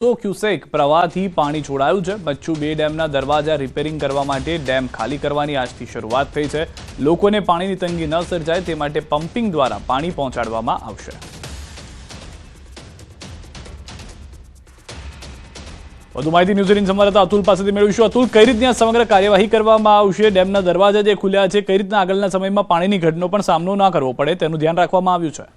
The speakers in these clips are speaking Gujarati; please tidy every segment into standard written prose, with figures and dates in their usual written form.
ક્યુસેક પ્રવાહથી પાણી છોડાયું છે। બચ્ચુ 2 ડેમના દરવાજા રિપેરિંગ કરવા માટે ડેમ ખાલી કરવાની આજથી શરૂઆત થઈ છે। લોકોને પાણીની તંગી ન સર્જાય તે માટે પમ્પિંગ દ્વારા પાણી પહોંચાડવામાં આવશે। વધુ માહિતી ન્યૂઝ એટીન સંવાદદાતા અતુલ પાસેથી મેળવીશું। અતુલ, કઈ રીતની સમગ્ર કાર્યવાહી કરવામાં આવશે? ડેમના દરવાજા જે ખુલ્યા છે, કઈ રીતના આગળના સમયમાં પાણીની ઘટનો પણ સામનો ન કરવો પડે તેનું ધ્યાન રાખવામાં આવ્યું છે?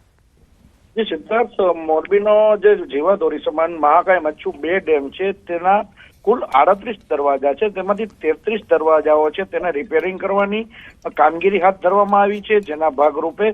જે સિદ્ધાર્થ, મોરબીનો જે જીવાદોરી સમાન મહાકાય મચ્છુ 2 ડેમ છે તેના કુલ 38 દરવાજા છે, તેમાંથી 33 દરવાજાઓ છે તેને રિપેરિંગ કરવાની કામગીરી હાથ ધરવામાં આવી છે। જેના ભાગરૂપે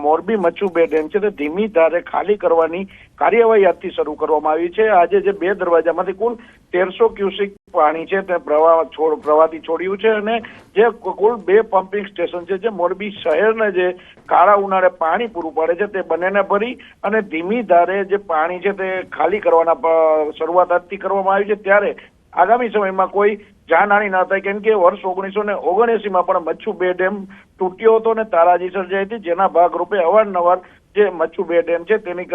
મોરબી મચ્છુ 2 ડેમ છે તે ધીમી ધારે ખાલી કરવાની કાર્યવાહી આજથી શરૂ કરવામાં આવી છે। આજે જે 2 દરવાજામાંથી કુલ 1300 ક્યુસેક પાણી છે તે પ્રવાહથી છોડ્યું છે અને જે કુલ 2 પમ્પિંગ સ્ટેશન છે જે મોરબી શહેરને જે કાળા ઉનાળે પાણી પૂરું પાડે છે તે બંનેને ભરી અને ધીમી ધારે જે પાણી છે તે ખાલી કરવાના શરૂઆત આજથી કરવામાં આવી છે। ત્યારે આગામી સમયમાં કોઈ જાનહાની ન થાય, કેમ કે વર્ષ 1979માં પણ મચ્છુ 2 ડેમ તૂટ્યો હતો અને તારાજી સર્જાઈ હતી, જેના ભાગરૂપે અવારનવાર જે મચ્છુ 2 ડેમ છે તેની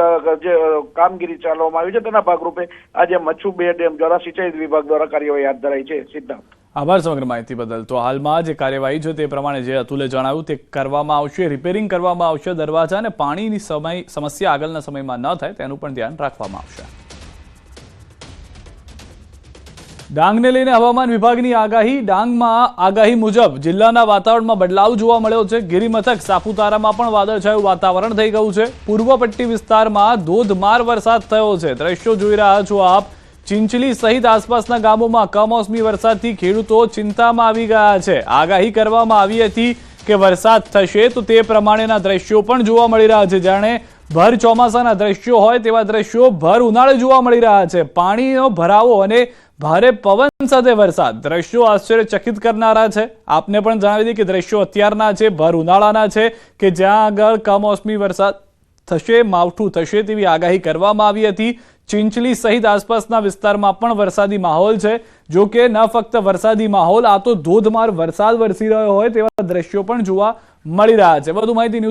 જે કામગીરી ચાલવામાં આવી છે તેના ભાગરૂપે આજે મચ્છુ 2 ડેમ દ્વારા સિંચાઈ વિભાગ દ્વારા કાર્યવાહી હાથ ધરાઈ છે। સિદ્ધાર્થ, આભાર સમગ્ર માહિતી બદલ। તો હાલમાં જે કાર્યવાહી છે તે પ્રમાણે જે અતુલે જણાવ્યું તે કરવામાં આવશે, રિપેરિંગ કરવામાં આવશે દરવાજા અને પાણીની સમસ્યા આગળના સમયમાં ન થાય તેનું પણ ધ્યાન રાખવામાં આવશે। ડાંગને લઈને હવામાન વિભાગની આગાહી। ડાંગમાં આગાહી મુજબ જિલ્લાના વાતાવરણમાં બદલાવ જોવા મળ્યો છે। ગિરિમથક સાપુતારામાં પણ વાદળછાયું વાતાવરણ થઈ ગયું છે। પૂર્વ પટ્ટી વિસ્તારમાં ધોધમાર વરસાદ થયો છે। દ્રશ્યો જોઈ રહ્યા છો આપ। ચિંચલી સહિત આસપાસના ગામોમાં કમોસમી વરસાદથી ખેડૂતો ચિંતામાં આવી ગયા છે। આગાહી કરવામાં આવી હતી કે વરસાદ થશે તો તે પ્રમાણેના દ્રશ્યો પણ જોવા મળી રહ્યા છે। જાણે ભર ચોમાસાના દ્રશ્યો હોય તેવા દ્રશ્યો ભર ઉનાળે જોવા મળી રહ્યા છે। પાણીનો ભરાવો અને ભારે પવન સાથે વરસાદ દ્રશ્યો આશ્ચર્યચકિત કરનારા છે। આપને પણ જણાવી દઈએ કે દ્રશ્યો અત્યારના છે, ભર ઉનાળાના છે કે જ્યાં આગળ કમોસમી વરસાદ થશે, માવઠું થશે તેવી આગાહી કરવામાં આવી હતી। ચિંચલી સહિત આસપાસના વિસ્તારમાં પણ વરસાદી માહોલ છે। જો કે ન ફક્ત વરસાદી માહોલ, આ તો ધોધમાર વરસાદ વરસી રહ્યો હોય તેવા દ્રશ્યો પણ જોવા મળી રહ્યા છે। વધુ માહિતી